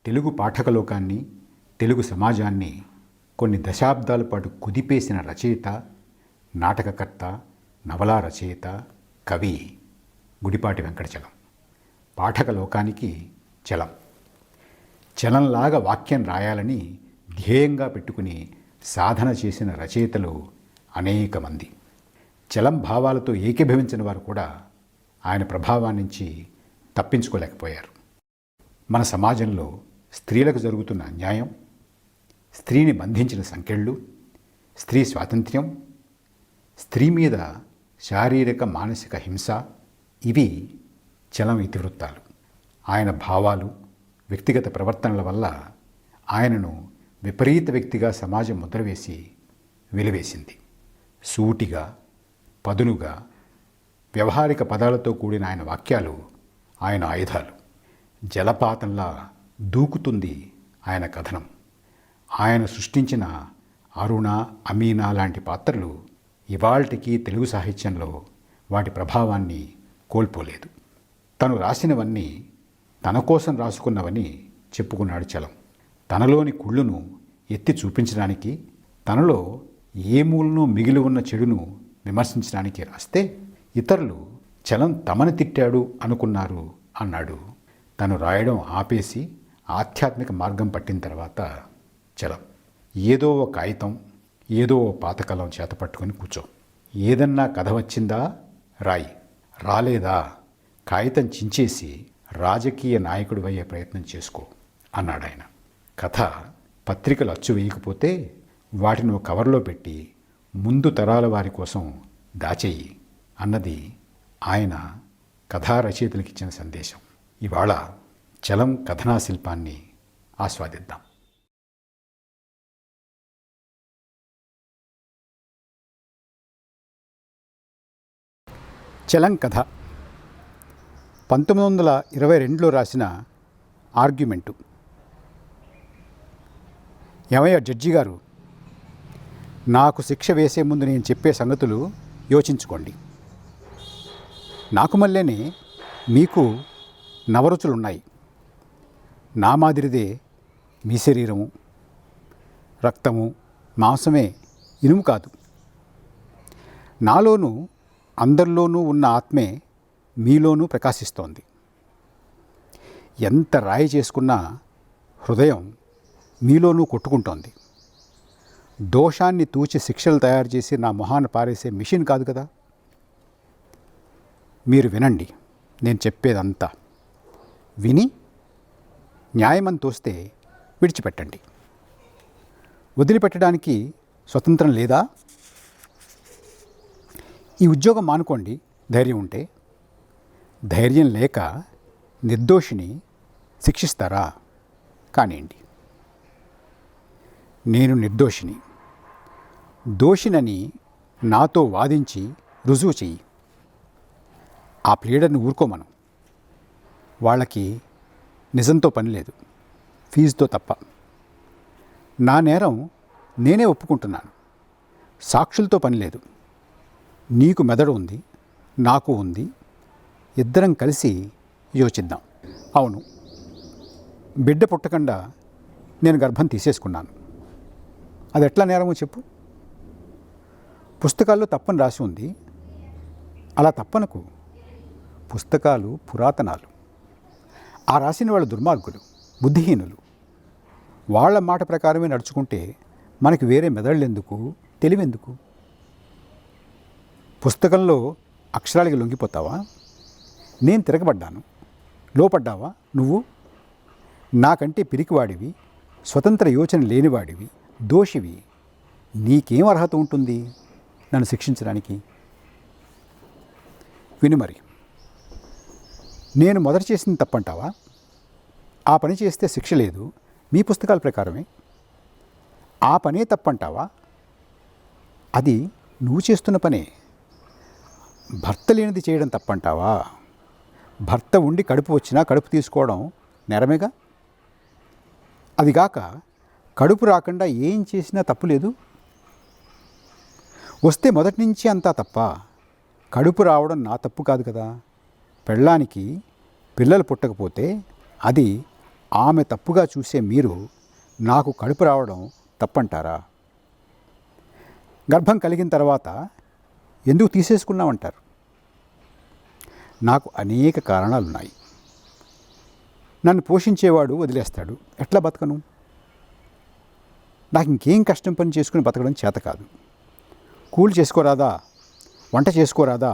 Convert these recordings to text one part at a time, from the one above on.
తెలుగు పాఠకలోకాన్ని, తెలుగు సమాజాన్ని కొన్ని దశాబ్దాల పాటు కుదిపేసిన రచయిత, నాటకకర్త, నవలా రచయిత, కవి గుడిపాటి వెంకటచలం. పాఠకలోకానికి చలం. చలంలాగా వాక్యం రాయాలని ధ్యేయంగా పెట్టుకుని సాధన చేసిన రచయితలు అనేక మంది. చలం భావాలతో ఏకీభవించిన వారు కూడా ఆయన ప్రభావం నుంచి తప్పించుకోలేకపోయారు. మన సమాజంలో స్త్రీలకు జరుగుతున్న అన్యాయం, స్త్రీని బంధించిన సంకెళ్ళు, స్త్రీ స్వాతంత్ర్యం, స్త్రీ మీద శారీరక మానసిక హింస, ఇవి చలం ఇతివృత్తాలు. ఆయన భావాలు, వ్యక్తిగత ప్రవర్తనల వల్ల ఆయనను విపరీత వ్యక్తిగా సమాజం ముద్రవేసి వెలివేసింది. సూటిగా, పదునుగా, వ్యవహారిక పదాలతో కూడిన ఆయన వాక్యాలు ఆయన ఆయుధాలు. జలపాతంలా దూకుతుంది ఆయన కథనం. ఆయన సృష్టించిన అరుణ, అమీనా లాంటి పాత్రలు ఇవాళ్టికి తెలుగు సాహిత్యంలో వాటి ప్రభావాన్ని కోల్పోలేదు. తను రాసినవన్నీ తన కోసం రాసుకున్నవని చెప్పుకున్నాడు చలం. తనలోని కుళ్ళును ఎత్తి చూపించడానికి, తనలో ఏ మూలను మిగిలి ఉన్న చెడును విమర్శించడానికి రాస్తే ఇతరులు చలం తమని తిట్టాడు అనుకున్నారు అన్నాడు. తను రాయడం ఆపేసి ఆధ్యాత్మిక మార్గం పట్టిన తర్వాత చలం ఏదో ఓ కాగితం, ఏదో ఓ పాతకాలం చేత పట్టుకొని కూర్చో. ఏదన్నా కథ వచ్చిందా రాయి, రాలేదా కాగితం చించేసి రాజకీయ నాయకుడు అయ్యే ప్రయత్నం చేసుకో అన్నాడు ఆయన. కథ పత్రికలు అచ్చు వేయకపోతే వాటిని కవర్లో పెట్టి ముందు తరాల వారి కోసం దాచేయి అన్నది ఆయన కథా రచయితలకు ఇచ్చిన సందేశం. ఇవాళ చలం కథనా శిల్పాన్ని ఆస్వాదిద్దాం. చలం కథ 1922లో రాసిన ఆర్గ్యుమెంటు. ఏమయ్య జడ్జి గారు, నాకు శిక్ష వేసే ముందు నేను చెప్పే సంగతులు యోచించుకోండి. నాకు మళ్ళీనే మీకు నవరుచులున్నాయి. నా మాదిరిదే మీ శరీరము, రక్తము, మాంసమే, ఇనుము కాదు. నాలోనూ అందరిలోనూ ఉన్న ఆత్మే మీలోనూ ప్రకాశిస్తోంది. ఎంత రాయి చేసుకున్నా హృదయం మీలోనూ కొట్టుకుంటోంది. దోషాన్ని తూచి శిక్షలు తయారు చేసి నా మొహాన పారేసే మిషన్ కాదు కదా. మీరు వినండి, నేను చెప్పేదంతా విని న్యాయమని తోస్తే విడిచిపెట్టండి. వదిలిపెట్టడానికి స్వతంత్రం లేదా? ఈ ఉద్యోగం మానుకోండి ధైర్యం ఉంటే. ధైర్యం లేక నిర్దోషిని శిక్షిస్తారా? కానివ్వండి. నేను నిర్దోషిని, దోషినని నాతో వాదించి రుజువు చెయ్యి. ఆ ప్లీడర్ని ఊరుకోమను. వాళ్ళకి నిజంతో పని లేదు, ఫీజుతో తప్ప. నా నేరం నేనే ఒప్పుకుంటున్నాను, సాక్షులతో పని లేదు. నీకు మెదడు ఉంది, నాకు ఉంది, ఇద్దరం కలిసి యోచిద్దాం. అవును, బిడ్డ పుట్టకుండా నేను గర్భం తీసేసుకున్నాను. అది ఎట్లా నేరమో చెప్పు. పుస్తకాల్లో తప్పని రాసి ఉంది. అలా తప్పనకు. పుస్తకాలు పురాతనాలు. ఆ రాసిన వాళ్ళు దుర్మార్గులు, బుద్ధిహీనులు. వాళ్ళ మాట ప్రకారమే నడుచుకుంటే మనకి వేరే మెదళ్ళెందుకు, తెలివెందుకు? పుస్తకంలో అక్షరాలకి లొంగిపోతావా? నేను తిరగబడ్డాను, లోపడ్డావా నువ్వు? నాకంటే పిరికివాడివి, స్వతంత్ర యోచన లేనివాడివి, దోషివి. నీకేం అర్హత ఉంటుంది నన్ను శిక్షించడానికి? విను మరి, నేను మొదట చేసింది తప్పంటావా? ఆ పని చేస్తే శిక్ష లేదు మీ పుస్తకాల ప్రకారమే. ఆ పనే తప్పంటావా? అది నువ్వు చేస్తున్న పనే. భర్త లేనిది చేయడం తప్పంటావా? భర్త ఉండి కడుపు వచ్చినా కడుపు తీసుకోవడం నేరమేగా. అదిగాక కడుపు రాకుండా ఏం చేసినా తప్పు లేదు. వస్తే మొదటి నుంచి అంతా తప్ప. కడుపు రావడం నా తప్పు కాదు కదా. పెళ్ళానికి పిల్లలు పుట్టకపోతే అది ఆమె తప్పుగా చూసే మీరు నాకు కడుపు రావడం తప్పంటారా? గర్భం కలిగిన తర్వాత ఎందుకు తీసేసుకున్నామంటారు. నాకు అనేక కారణాలున్నాయి. నన్ను పోషించేవాడు వదిలేస్తాడు, ఎట్లా బతకను? నాకు ఇంకేం కష్టం పని చేసుకుని బతకడం చేత కాదు. కూలి చేసుకోరాదా, వంట చేసుకోరాదా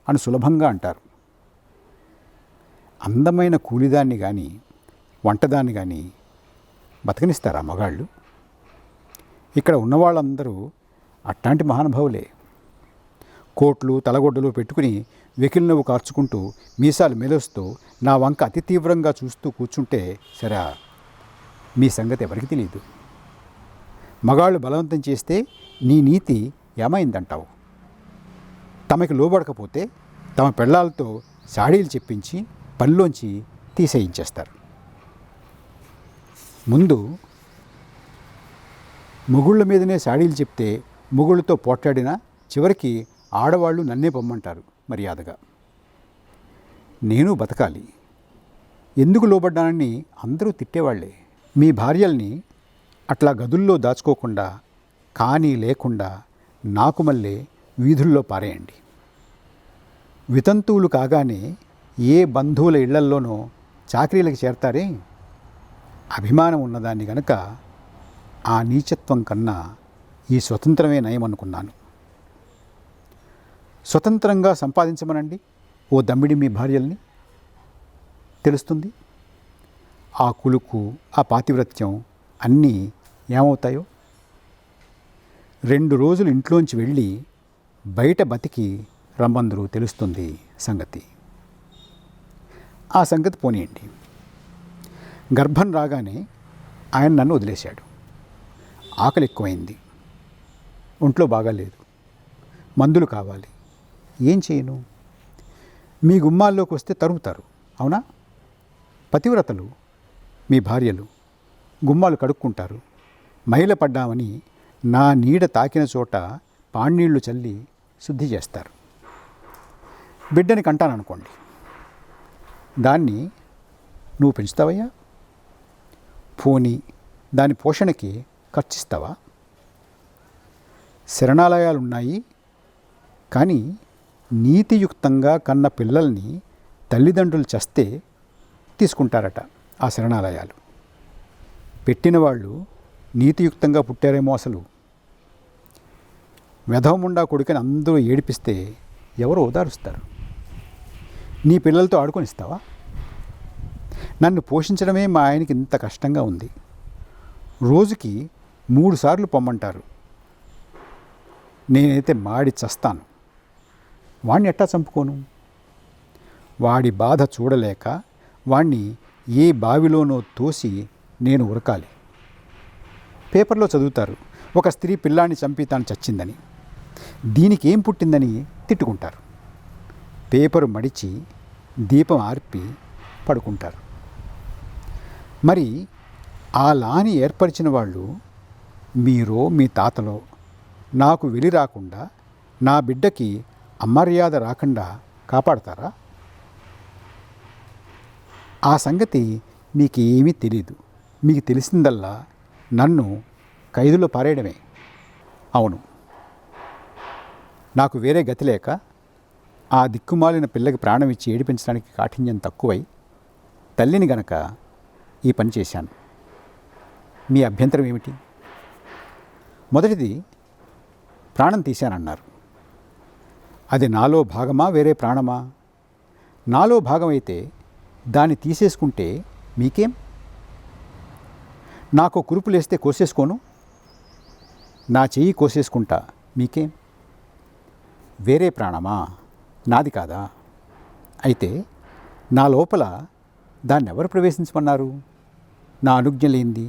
అని సులభంగా అంటారు. అందమైన కూలిదాన్ని కానీ వంటదాన్ని కానీ బతకనిస్తారా మగాళ్ళు? ఇక్కడ ఉన్నవాళ్ళందరూ అట్లాంటి మహానుభావులే. కోట్లు తలగొడ్డలు పెట్టుకుని వెకిలి నవ్వు కార్చుకుంటూ మీసాలు మెలుస్తూ నా వంక అతి తీవ్రంగా చూస్తూ కూర్చుంటే సరే, మీ సంగతి ఎవరికి తెలియదు. మగాళ్ళు బలవంతం చేస్తే నీ నీతి ఏమైందంటావు? తమకి లోబడకపోతే తమ పెళ్ళాలతో సాడీలు చెప్పించి పనిలోంచి తీసేయించేస్తారు. ముందు మొగుళ్ళ మీదనే సాడీలు చెప్తే మొగుళ్ళతో పోట్లాడినా చివరికి ఆడవాళ్ళు నన్నే పొమ్మంటారు మర్యాదగా. నేను బతకాలి, ఎందుకు లోబడ్డానని అందరూ తిట్టేవాళ్లే. మీ భార్యల్ని అట్లా గదుల్లో దాచుకోకుండా కానీ లేకుండా నాకు మళ్ళీ వీధుల్లో పారేయండి. వితంతువులు కాగానే ఏ బంధువుల ఇళ్లల్లోనో చాకరీలకు చేరతారే, అభిమానం ఉన్నదాన్ని గనక ఆ నీచత్వం కన్నా ఈ స్వతంత్రమే నయమనుకున్నాను. స్వతంత్రంగా సంపాదించమనండి ఓ దమ్మిడి మీ భార్యల్ని, తెలుస్తుంది. ఆ కులుకు ఆ పాతివ్రత్యం అన్నీ ఏమవుతాయో. 2 రోజులు ఇంట్లోంచి వెళ్ళి బయట బతికి రమ్మందరూ, తెలుస్తుంది సంగతి. ఆ సంగతి పోనీయండి. గర్భం రాగానే ఆయన నన్ను వదిలేశాడు. ఆకలి ఎక్కువైంది, ఒంట్లో బాగాలేదు, మందులు కావాలి. ఏం చేయను? మీ గుమ్మాల్లోకి వస్తే తరుగుతారు, అవునా? పతివ్రతలు మీ భార్యలు గుమ్మాలు కడుక్కుంటారు. మైల పడ్డామని నా నీడ తాకిన చోట పాన్నీళ్లు చల్లి శుద్ధి చేస్తారు. బిడ్డని కంటాననుకోండి, దాన్ని నువ్వు పెంచుతావయ్యా? పోనీ దాని పోషణకి ఖర్చిస్తావా? శరణాలయాలున్నాయి, కానీ నీతియుక్తంగా కన్న పిల్లల్ని తల్లిదండ్రులు చస్తే తీసుకుంటారట ఆ శరణాలయాలు. పెట్టిన వాళ్ళు నీతియుక్తంగా పుట్టారేమో అసలు. వెధవముండా కొడుకని అందరూ ఏడిపిస్తే ఎవరు ఓదారుస్తారు? నీ పిల్లలతో ఆడుకొనిస్తావా? నన్ను పోషించడమే మా ఆయనకి ఇంత కష్టంగా ఉంది. రోజుకి 3 సార్లు పొమ్మంటారు. నేనైతే మాడి చస్తాను. వాణ్ణి ఎట్టా చంపుకోను? వాడి బాధ చూడలేక వాణ్ణి ఏ బావిలోనో తోసి నేను ఉరకాలి. పేపర్లో చదువుతారు, ఒక స్త్రీ పిల్లాన్ని చంపి తాను చచ్చిందని. దీనికి ఏం పుట్టిందని తిట్టుకుంటారు. పేపరు మడిచి దీపం ఆర్పి పడుకుంటారు. మరి ఆ లాని ఏర్పరిచిన వాళ్ళు మీరో మీ తాతలో నాకు వెలి రాకుండా, నా బిడ్డకి అమర్యాద రాకుండా కాపాడతారా? ఆ సంగతి మీకేమీ తెలీదు. మీకు తెలిసిందల్లా నన్ను ఖైదులో పారేయడమే. అవును, నాకు వేరే గతి లేక ఆ దిక్కుమాలిన పిల్లకి ప్రాణం ఇచ్చి ఏడిపించడానికి కాఠిన్యం తక్కువై తల్లిని గనక ఈ పని చేశాను. మీ అభ్యంతరం ఏమిటి? మొదటిది, ప్రాణం తీశానన్నారు. అది నాలో భాగమా వేరే ప్రాణమా? నాలో భాగమైతే దాన్ని తీసేసుకుంటే మీకేం? నాకు కురుపులేస్తే కోసేసుకోను. నా చెయ్యి కోసేసుకుంటా, మీకేం? వేరే ప్రాణమా, నాది కాదా? అయితే నా లోపల దాన్ని ఎవరు ప్రవేశించమన్నారు? నా అనుజ్ఞ లేనిది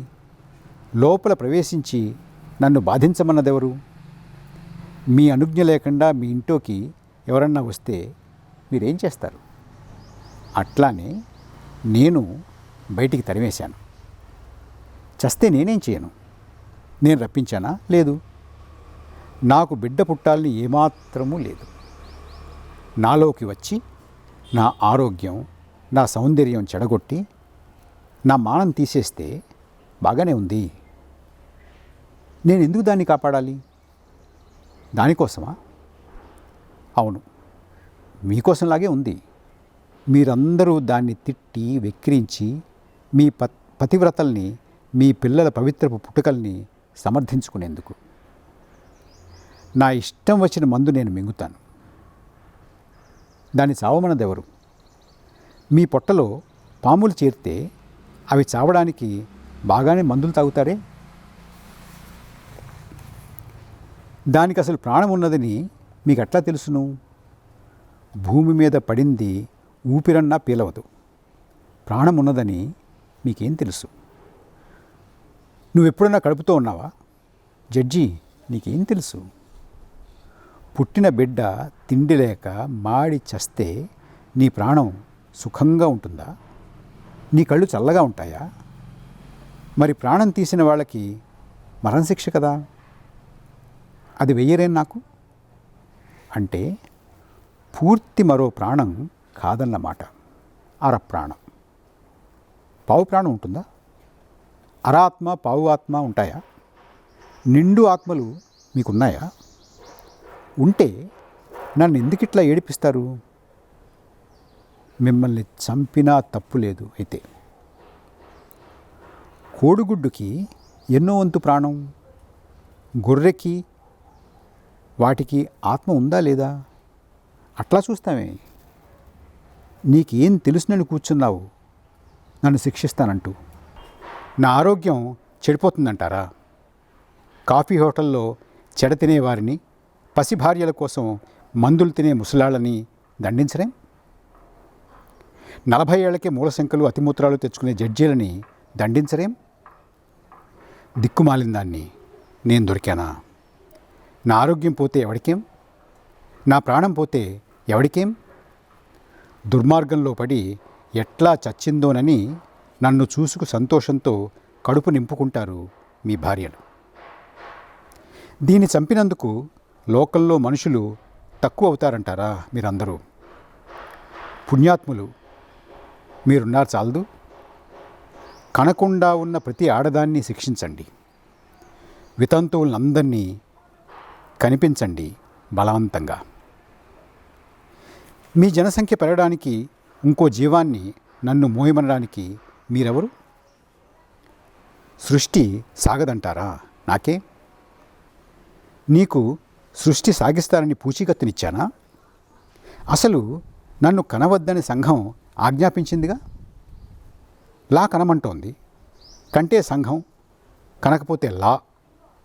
లోపల ప్రవేశించి నన్ను బాధించమన్నదెవరు? మీ అనుజ్ఞ లేకుండా మీ ఇంట్లోకి ఎవరన్నా వస్తే మీరేం చేస్తారు? అట్లానే నేను బయటికి తరిమేశాను. చస్తే నేనేం చేయను? నేను రప్పించానా? లేదు. నాకు బిడ్డ పుట్టాలని ఏమాత్రమూ లేదు. నాలోకి వచ్చి నా ఆరోగ్యం, నా సౌందర్యం చెడగొట్టి నా మానం తీసేస్తే బాగానే ఉంది. నేను ఎందుకు దాన్ని కాపాడాలి? దానికోసమా? అవును, మీకోసంలాగే ఉంది. మీరందరూ దాన్ని తిట్టి వెక్కిరించి మీ పతివ్రతల్ని, మీ పిల్లల పవిత్రపు పుట్టుకల్ని సమర్థించుకునేందుకు. నా ఇష్టం వచ్చిన మందు నేను మింగుతాను. దాన్ని చావమన్నదెవరు? మీ పొట్టలో పాములు చేరితే అవి చావడానికి బాగానే మందులు తాగుతారే. దానికి అసలు ప్రాణం ఉన్నదని మీకు ఎట్లా తెలుసును? భూమి మీద పడింది ఊపిరన్నా పీలవదు. ప్రాణం ఉన్నదని మీకేం తెలుసు? నువ్వెప్పుడన్నా కడుపుతో ఉన్నావా? జడ్జి, నీకేం తెలుసు? పుట్టిన బిడ్డ తిండి లేక మాడి చస్తే నీ ప్రాణం సుఖంగా ఉంటుందా? నీ కళ్ళు చల్లగా ఉంటాయా? మరి ప్రాణం తీసిన వాళ్ళకి మరణశిక్ష కదా. అది వెయ్యరేం నాకు? అంటే పూర్తి మరో ప్రాణం కాదన్నమాట. అర ప్రాణం. పావు ప్రాణం ఉంటుందా? అరాత్మ, పావు ఆత్మ ఉంటాయా? నిండు ఆత్మలు మీకున్నాయా? ఉంటే నన్ను ఎందుకిట్లా ఏడిపిస్తారు? మిమ్మల్ని చంపినా తప్పు లేదు. అయితే కోడిగుడ్డుకి ఎన్నో వంతు ప్రాణం, గొర్రెకి వాటికి ఆత్మ ఉందా లేదా? అట్లా చూస్తామే. నీకేం తెలుసునని కూర్చున్నావు నన్ను శిక్షిస్తానంటూ. నా ఆరోగ్యం చెడిపోతుందంటారా? కాఫీ హోటల్లో చెడ తినేవారిని, పసి భార్యల కోసం మందులు తినే ముసలాళ్ళని దండించరేం? 40 ఏళ్లకే మూలశంకలు, అతిమూత్రాలు తెచ్చుకునే జడ్జీలని దండించరేం? దిక్కుమాలిన దాన్ని నేను దొరికానా? నా ఆరోగ్యం పోతే ఎవడికేం? నా ప్రాణం పోతే ఎవడికేం? దుర్మార్గంలో పడి ఎట్లా చచ్చిందోనని నన్ను చూసుకు సంతోషంతో కడుపు నింపుకుంటారు మీ భార్యలు. దీన్ని చంపినందుకు లోకల్లో మనుషులు తక్కువ అవుతారంటారా మీరందరూ? పుణ్యాత్ములు మీరున్నారు చాలదు. కనకుండా ఉన్న ప్రతి ఆడదాన్ని శిక్షించండి. వితంతువులందరినీ కనిపించండి బలవంతంగా. మీ జనసంఖ్య పెరగడానికి, ఇంకో జీవాన్ని నన్ను మోయమనడానికి మీరెవరు? సృష్టి సాగదంటారా? నాకే. నీకు సృష్టి సాగిస్తారని పూచీకత్తునిచ్చానా? అసలు నన్ను కనవద్దని సంఘం ఆజ్ఞాపించిందిగా. లా కనమంటోంది. కంటే సంఘం, కనకపోతే లా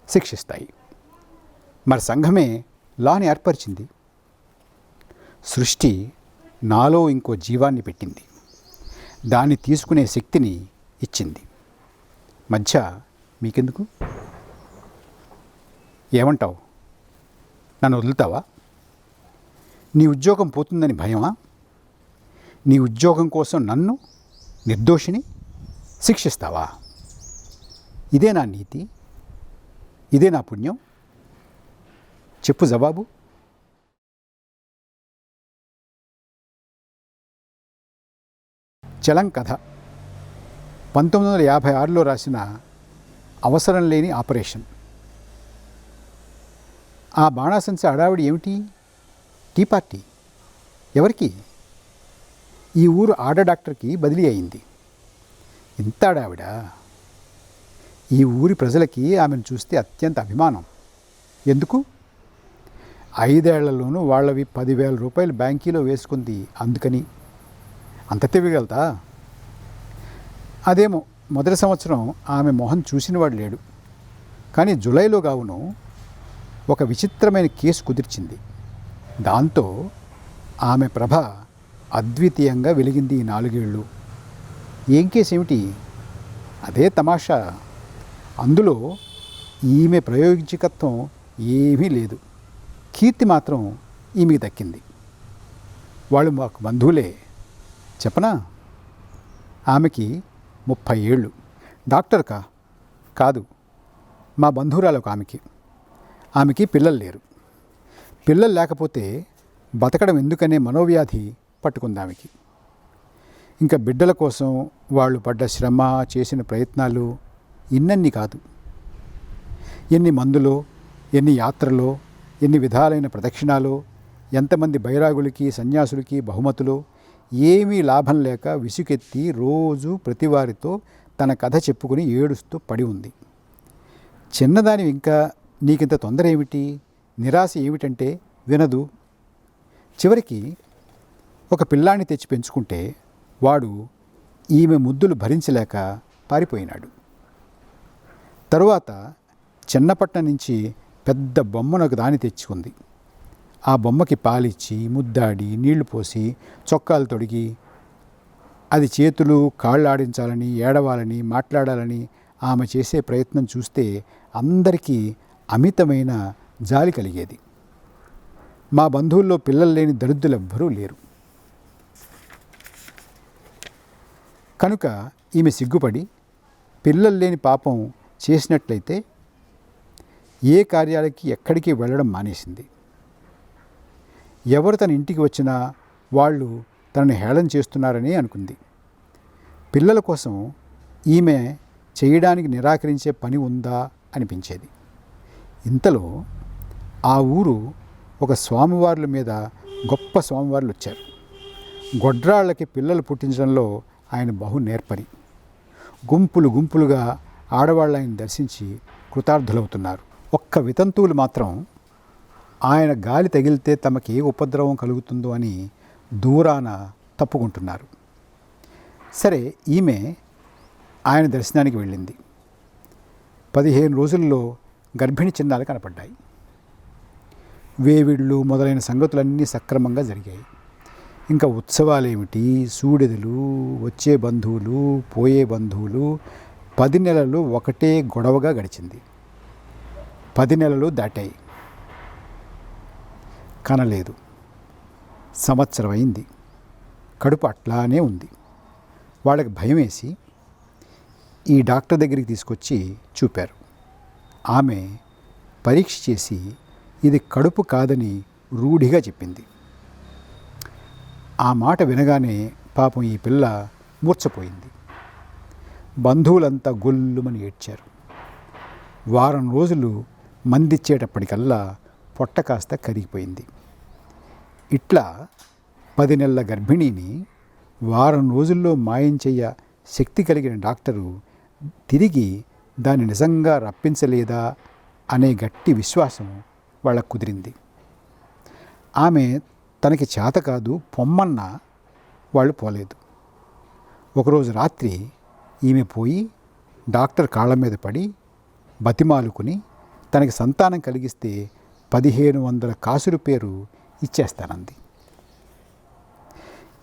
శిక్షిస్తాయి. మరి సంఘమే లాని ఏర్పరిచింది. సృష్టి నాలో ఇంకో జీవాన్ని పెట్టింది. దాన్ని తీసుకునే శక్తిని ఇచ్చింది. మధ్య మీకెందుకు? ఏమంటావు? నన్ను వదులుతావా? నీ ఉద్యోగం పోతుందని భయమా? నీ ఉద్యోగం కోసం నన్ను, నిర్దోషిని, శిక్షిస్తావా? ఇదే నా నీతి? ఇదే నా పుణ్యం? చెప్పు జవాబు. చలం కథ 1956లో రాసిన అవసరం లేని ఆపరేషన్. ఆ బాణాసంచ హడావిడి ఏమిటి? Tea party. ఎవరికి? ఈ ఊరు ఆడ డాక్టర్కి బదిలీ అయింది. ఇంత హడావిడ. ఈ ఊరి ప్రజలకి ఆమెను చూస్తే అత్యంత అభిమానం. ఎందుకు? 5 ఏళ్లలోనూ వాళ్ళవి 10,000 రూపాయలు బ్యాంకీలో వేసుకుంది. అందుకని. అంత తెలియగలతా? అదేమో మొదటి సంవత్సరం ఆమె మొహం చూసినవాడు లేడు. కానీ జూలైలో గావును ఒక విచిత్రమైన కేసు కుదిర్చింది. దాంతో ఆమె ప్రభ అద్వితీయంగా వెలిగింది ఈ 4 ఏళ్ళు. ఏం కేసు ఏమిటి? అదే తమాషా. అందులో ఈమె ప్రయోజకత్వం ఏమీ లేదు. కీర్తి మాత్రం ఈమెకి దక్కింది. వాళ్ళు మాకు బంధువులే. చెప్పనా? ఆమెకి 30 ఏళ్ళు. డాక్టర్కా? కాదు, మా బంధువురాలు ఒక ఆమెకి పిల్లలు లేరు. పిల్లలు లేకపోతే బతకడం ఎందుకనే మనోవ్యాధి పట్టుకుంది ఆమెకి. ఇంకా బిడ్డల కోసం వాళ్ళు పడ్డ శ్రమ, చేసిన ప్రయత్నాలు ఇన్నన్ని కాదు. ఎన్ని మందులో, ఎన్ని యాత్రలో, ఎన్ని విధాలైన ప్రదక్షిణాలు, ఎంతమంది బైరాగులకి సన్యాసులకి బహుమతులు, ఏమీ లాభం లేక విసుకెత్తి రోజు ప్రతివారితో తన కథ చెప్పుకుని ఏడుస్తూ పడి ఉంది. చిన్నదాని ఇంకా నీకింత తొందర ఏమిటి, నిరాశ ఏమిటంటే వినదు. చివరికి ఒక పిల్లాన్ని తెచ్చి పెంచుకుంటే వాడు ఈమె ముద్దులు భరించలేక పారిపోయినాడు. తరువాత చిన్నపట్నం నుంచి పెద్ద బొమ్మను ఒక దాన్ని తెచ్చుకుంది. ఆ బొమ్మకి పాలిచ్చి, ముద్దాడి, నీళ్లు పోసి, చొక్కాలు తొడిగి, అది చేతులు కాళ్ళు ఆడించాలని, ఏడవాలని, మాట్లాడాలని ఆమె చేసే ప్రయత్నం చూస్తే అందరికీ అమితమైన జాలి కలిగేది. మా బంధువుల్లో పిల్లలు లేని దరిద్రులెవ్వరూ లేరు. కనుక ఈమె సిగ్గుపడి పిల్లలు లేని పాపం చేసినట్లయితే ఏ కార్యాలకి ఎక్కడికి వెళ్ళడం మానేసింది. ఎవరు తన ఇంటికి వచ్చినా వాళ్ళు తనని హేళన చేస్తున్నారని అనుకుంది. పిల్లల కోసం ఈమె చేయడానికి నిరాకరించే పని ఉందా అనిపించేది. ఇంతలో ఆ ఊరు ఒక స్వామివార్ల మీద గొప్ప స్వామివార్లు వచ్చారు. గొడ్రాళ్ళకి పిల్లలు పుట్టించడంలో ఆయన బహు నేర్పరి. గుంపులు గుంపులుగా ఆడవాళ్ళు ఆయన దర్శించి కృతార్థులవుతున్నారు. ఒక్క వితంతువులు మాత్రం ఆయన గాలి తగిలితే తమకి ఏ ఉపద్రవం కలుగుతుందో అని దూరాన తప్పుకుంటున్నారు. సరే, ఈమె ఆయన దర్శనానికి వెళ్ళింది. 15 రోజుల్లో గర్భిణి చిన్నాలు కనపడ్డాయి. వేవిళ్ళు మొదలైన సంగతులన్నీ సక్రమంగా జరిగాయి. ఇంకా ఉత్సవాలేమిటి, సూడెదులు, వచ్చే బంధువులు, పోయే బంధువులు. 10 నెలలు ఒకటే గొడవగా గడిచింది. 10 నెలలు దాటాయి, కనలేదు. సంవత్సరం అయింది, కడుపు అట్లానే ఉంది. వాళ్ళకి భయం వేసి ఈ డాక్టర్ దగ్గరికి తీసుకొచ్చి చూపారు. ఆమె పరీక్ష చేసి ఇది కడుపు కాదని రూఢిగా చెప్పింది. ఆ మాట వినగానే పాపం ఈ పిల్ల మూర్ఛపోయింది. బంధువులంతా గొల్లుమని ఏడ్చారు. వారం రోజులు మందిచ్చేటప్పటికల్లా పొట్ట కాస్త కరిగిపోయింది. ఇట్లా 10 నెలల గర్భిణిని వారం రోజుల్లో మాయం చెయ్య శక్తి కలిగిన డాక్టరు తిరిగి దాన్ని నిజంగా రప్పించలేదా అనే గట్టి విశ్వాసం వాళ్ళకు కుదిరింది. ఆమె తనకి చేత కాదు పొమ్మన్నా వాళ్ళు పోలేదు. ఒకరోజు రాత్రి ఈమె పోయి డాక్టర్ కాళ్ళ మీద పడి బతిమాలుకుని తనకి సంతానం కలిగిస్తే 1500 కాసుల పేరు ఇచ్చేస్తానంది.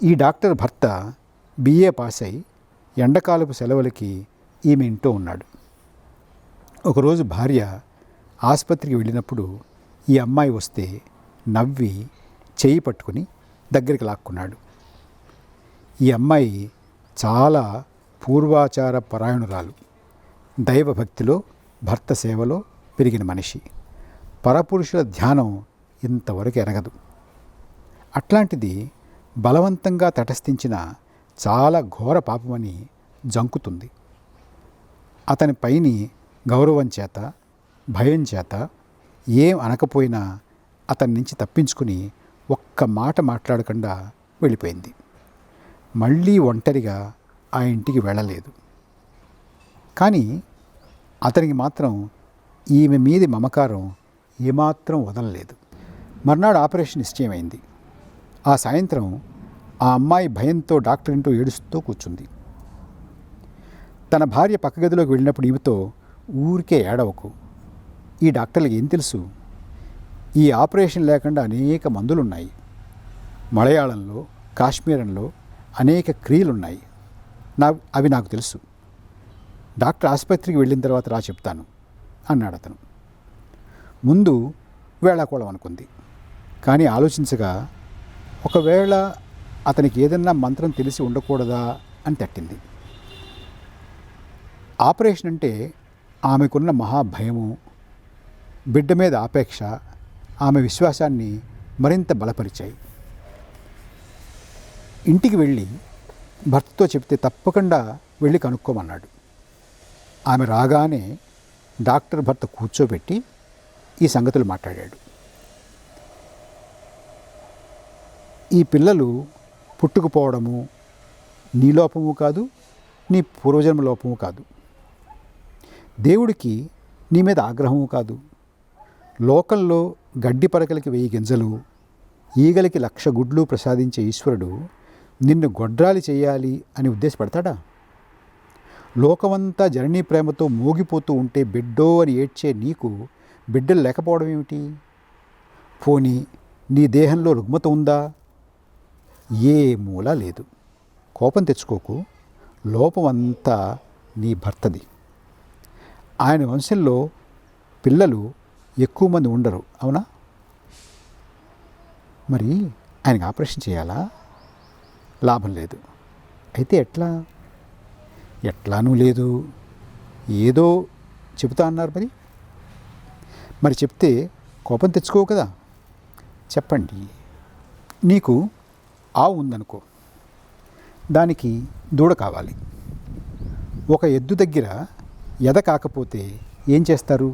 ఈ డాక్టర్ భర్త BA పాస్ అయి ఎండకాలపు సెలవులకి ఈమె ఇంట్లో ఉన్నాడు. ఒకరోజు భార్య ఆసుపత్రికి వెళ్ళినప్పుడు ఈ అమ్మాయి వస్తే నవ్వి చేయి పట్టుకుని దగ్గరికి లాక్కున్నాడు. ఈ అమ్మాయి చాలా పూర్వాచార పరాయణురాలు. దైవభక్తిలో, భర్త సేవలో పెరిగిన మనిషి. పరపురుషుల ధ్యానం ఇంతవరకు ఎరగదు. అట్లాంటిది బలవంతంగా తటస్థించిన చాలా ఘోర పాపమని జంకుతుంది. అతని పైని గౌరవం చేత, భయం చేత ఏం అనకపోయినా అతని నుంచి తప్పించుకుని ఒక్క మాట మాట్లాడకుండా వెళ్ళిపోయింది. మళ్ళీ ఒంటరిగా ఆ ఇంటికి వెళ్ళలేదు. కానీ అతనికి మాత్రం ఈమె మీది మమకారం ఏమాత్రం వదలలేదు. మర్నాడు ఆపరేషన్ నిశ్చయమైంది. ఆ సాయంత్రం ఆ అమ్మాయి భయంతో డాక్టర్ ఇంటూ ఏడుస్తూ కూర్చుంది. తన భార్య పక్క గదిలోకి వెళ్ళినప్పుడు ఈమెతో, ఊరికే ఏడవకు, ఈ డాక్టర్లకు ఏం తెలుసు, ఈ ఆపరేషన్ లేకుండా అనేక మందులున్నాయి. మలయాళంలో, కాశ్మీరంలో అనేక క్రియలున్నాయి. అవి నాకు తెలుసు. డాక్టర్ ఆసుపత్రికి వెళ్ళిన తర్వాత రా చెప్తాను అన్నాడు అతను. ముందు వేళాకోళం అనుకుంది. కానీ ఆలోచించగా ఒకవేళ అతనికి ఏదన్నా మంత్రం తెలిసి ఉండకూడదా అని తట్టింది. ఆపరేషన్ అంటే ఆమెకున్న మహాభయము, బిడ్డ మీద ఆపేక్ష ఆమె విశ్వాసాన్ని మరింత బలపరిచాయి. ఇంటికి వెళ్ళి భర్తతో చెప్తే తప్పకుండా వెళ్ళి కనుక్కోమన్నాడు. ఆమె రాగానే డాక్టర్ భర్త కూర్చోబెట్టి ఈ సంగతులు మాట్లాడాడు. ఈ పిల్లలు పుట్టుకుపోవడము నీ లోపము కాదు, నీ పూర్వజన్మ లోపము కాదు. దేవుడికి నీ మీద ఆగ్రహము కాదు. లోకంలో గడ్డి పరకలకి 1000 గింజలు, ఈగలకి 1,00,000 గుడ్లు ప్రసాదించే ఈశ్వరుడు నిన్ను గొడ్రాలి చేయాలి అని ఉద్దేశపడతాడా? లోకమంతా జననీ ప్రేమతో మోగిపోతూ ఉంటే బిడ్డో అని ఏడ్చే నీకు బిడ్డలు లేకపోవడం ఏమిటి? పోనీ నీ దేహంలో రుగ్మత ఉందా? ఏ మూల లేదు. కోపం తెచ్చుకోకు. లోపమంతా నీ భర్తది. ఆయన వంశంలో పిల్లలు ఎక్కువ మంది ఉండరు, అవునా? మరి ఆయనకి ఆపరేషన్ చేయాలా? లాభం లేదు. అయితే ఎట్లానూ లేదు. ఏదో చెబుతా అన్నారు. మరి చెప్తే కోపం తెచ్చుకోవు కదా. చెప్పండి. నీకు ఆవు ఉందనుకో, దానికి దూడ కావాలి. ఒక ఎద్దు దగ్గర ఎద కాకపోతే ఏం చేస్తారు?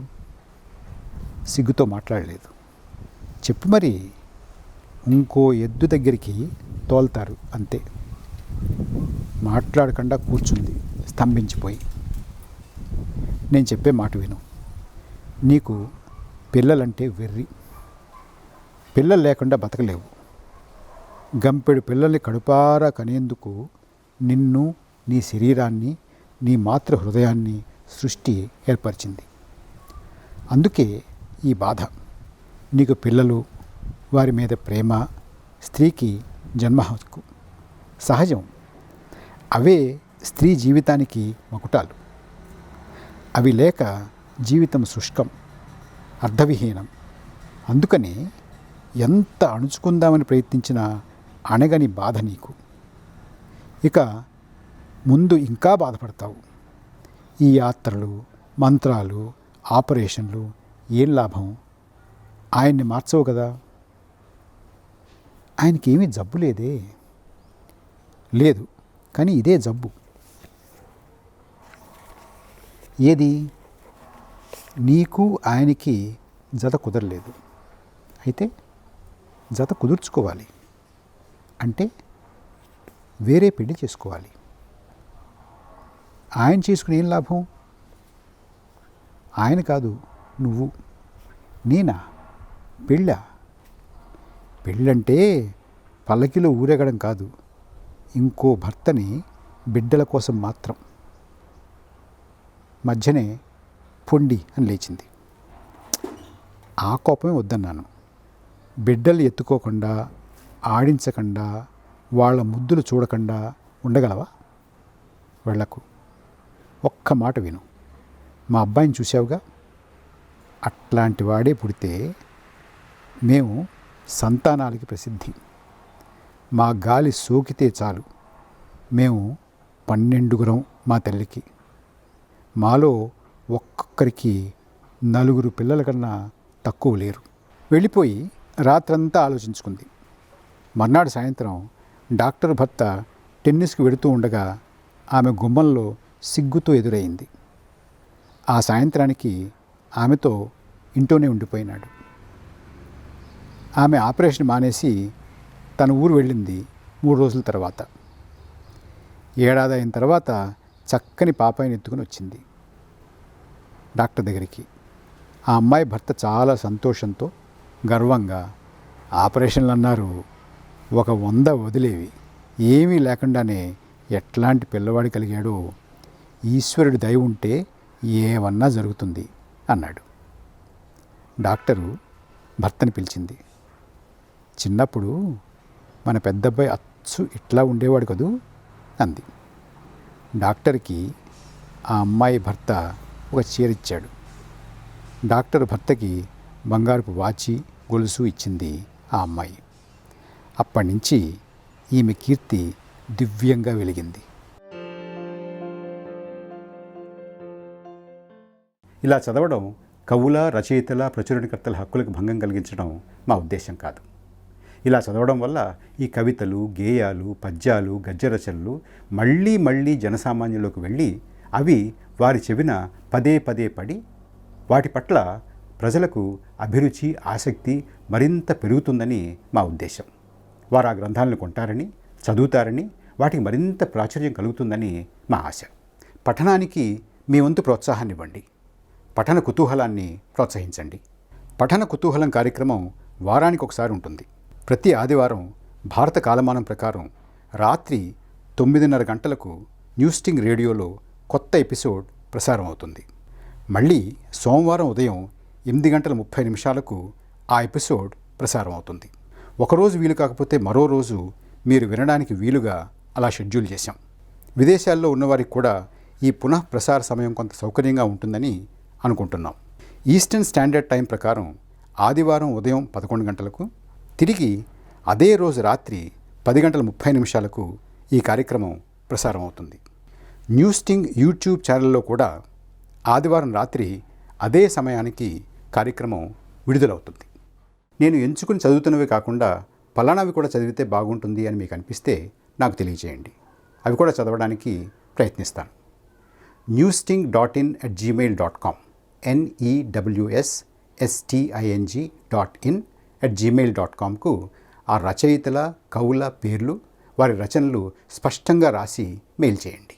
సిగ్గుతో మాట్లాడలేదు. చెప్పు మరి. ఇంకో ఎద్దు దగ్గరికి తోల్తారు, అంతే. మాట్లాడకుండా కూర్చుంది స్తంభించిపోయి. నేను చెప్పే మాట విను. నీకు పిల్లలంటే వెర్రి. పిల్లలు లేకుండా బతకలేవు. గంపెడు పిల్లల్ని కడుపారా కనేందుకు నిన్ను, నీ శరీరాన్ని, నీ మాతృ హృదయాన్ని సృష్టి ఏర్పరిచింది. అందుకే ఈ బాధ. నీకు పిల్లలు, వారి మీద ప్రేమ, స్త్రీకి జన్మ హక్కు సహజం. అవే స్త్రీ జీవితానికి మకుటాలు. అవి లేక జీవితం శుష్కం, అర్థవిహీనం. అందుకని ఎంత అణుచుకుందామని ప్రయత్నించినా అణగని బాధ నీకు. ఇక ముందు ఇంకా బాధపడతావు. ఈ యాత్రలు, మంత్రాలు, ఆపరేషన్లు ఏం లాభం? ఆయన్ని మార్చవు కదా. ఆయనకి ఏమీ జబ్బు లేదే. లేదు, కానీ ఇదే జబ్బు. ఏది? నీకు ఆయనకి జత కుదరలేదు. అయితే జత కుదుర్చుకోవాలి. అంటే వేరే పెళ్లి చేసుకోవాలి. ఆయన చేసుకుని ఏం లాభం? ఆయన కాదు, నువ్వు. నేనా? పెళ్ళా? పెళ్ళంటే పల్లకిలో ఊరేగడం కాదు. ఇంకో భర్తని బిడ్డల కోసం మాత్రం. మధ్యనే పొండి అని లేచింది. ఆ కోపమే వద్దన్నాను. బిడ్డలు ఎత్తుకోకుండా, ఆడించకుండా, వాళ్ళ ముద్దులు చూడకుండా ఉండగలవా? వెళ్ళకు. ఒక్క మాట విను. మా అబ్బాయిని చూసావుగా, అట్లాంటి వాడే పుడితే మేము సంతానాలకి ప్రసిద్ధి. మా గాలి సోకితే చాలు మేము 12 మా తల్లికి. మాలో ఒక్కొక్కరికి 4 పిల్లల కన్నా తక్కువ లేరు. వెళ్ళిపోయి రాత్రంతా ఆలోచించుకుంది. మర్నాడు సాయంత్రం డాక్టర్ భర్త టెన్నిస్కి వెడుతూ ఉండగా ఆమె గుమ్మంలో సిగ్గుతో ఎదురైంది. ఆ సాయంత్రానికి ఆమెతో ఇంట్లోనే ఉండిపోయినాడు. ఆమె ఆపరేషన్ మానేసి తన ఊరు వెళ్ళింది 3 రోజుల తర్వాత. ఏడాది అయిన తర్వాత చక్కని పాపాయిని ఎత్తుకుని వచ్చింది డాక్టర్ దగ్గరికి. ఆ అమ్మాయి భర్త చాలా సంతోషంతో, గర్వంగా, ఆపరేషన్లు అన్నారు, ఒక 100 వదిలేవి, ఏమీ లేకుండానే ఎట్లాంటి పిల్లవాడు కలిగాడో, ఈశ్వరుడి దయ ఉంటే ఏమన్నా జరుగుతుంది అన్నాడు. డాక్టరు భర్తని పిలిచింది. చిన్నప్పుడు మన పెద్దబ్బాయి అచ్చు ఇట్లా ఉండేవాడు కదూ అంది. డాక్టర్కి ఆ అమ్మాయి భర్త ఒక చీర ఇచ్చాడు. డాక్టర్ భర్తకి బంగారపు వాచి గొలుసు ఇచ్చింది ఆ అమ్మాయి. అప్పటి నుంచి ఈమె కీర్తి దివ్యంగా వెలిగింది. ఇలా చదవడం కవుల, రచయితల, ప్రచురణకర్తల హక్కులకు భంగం కలిగించడం మా ఉద్దేశం కాదు. ఇలా చదవడం వల్ల ఈ కవితలు, గేయాలు, పద్యాలు, గద్య రచనలు మళ్ళీ మళ్ళీ జనసామాన్యంలోకి వెళ్ళి అవి వారి చెవిన పదే పదే పడి వాటి పట్ల ప్రజలకు అభిరుచి, ఆసక్తి మరింత పెరుగుతుందని మా ఉద్దేశం. వారు ఆ గ్రంథాలను కొంటారని, చదువుతారని, వాటికి మరింత ప్రాచుర్యం కలుగుతుందని మా ఆశ. పఠనానికి మీ వంతు ప్రోత్సాహాన్ని ఇవ్వండి. పఠన కుతూహలాన్ని ప్రోత్సహించండి. పఠన కుతూహలం కార్యక్రమం వారానికి ఒకసారి ఉంటుంది. ప్రతి ఆదివారం భారత కాలమానం ప్రకారం రాత్రి 9:30 గంటలకు న్యూస్టింగ్ రేడియోలో కొత్త ఎపిసోడ్ ప్రసారం అవుతుంది. మళ్ళీ సోమవారం ఉదయం 8:30 ఆ ఎపిసోడ్ ప్రసారం అవుతుంది. ఒకరోజు వీలు కాకపోతే మరో రోజు మీరు వినడానికి వీలుగా అలా షెడ్యూల్ చేశాం. విదేశాల్లో ఉన్నవారికి కూడా ఈ పునః ప్రసార సమయం కొంత సౌకర్యంగా ఉంటుందని అనుకుంటున్నాం. ఈస్టర్న్ స్టాండర్డ్ టైం ప్రకారం ఆదివారం ఉదయం 11 గంటలకు, తిరిగి అదే రోజు రాత్రి 10:30 ఈ కార్యక్రమం ప్రసారం అవుతుంది. న్యూస్టింగ్ యూట్యూబ్ ఛానల్లో కూడా ఆదివారం రాత్రి అదే సమయానికి కార్యక్రమం విడుదలవుతుంది. నేను ఎంచుకుని చదువుతున్నవి కాకుండా పలానావి కూడా చదివితే బాగుంటుంది అని మీకు అనిపిస్తే నాకు తెలియజేయండి. అవి కూడా చదవడానికి ప్రయత్నిస్తాను. newsting.in@gmail.com newsting.in@gmail.comకు ఆ రచయితల, కవుల పేర్లు, వారి రచనలు స్పష్టంగా రాసి మెయిల్ చేయండి.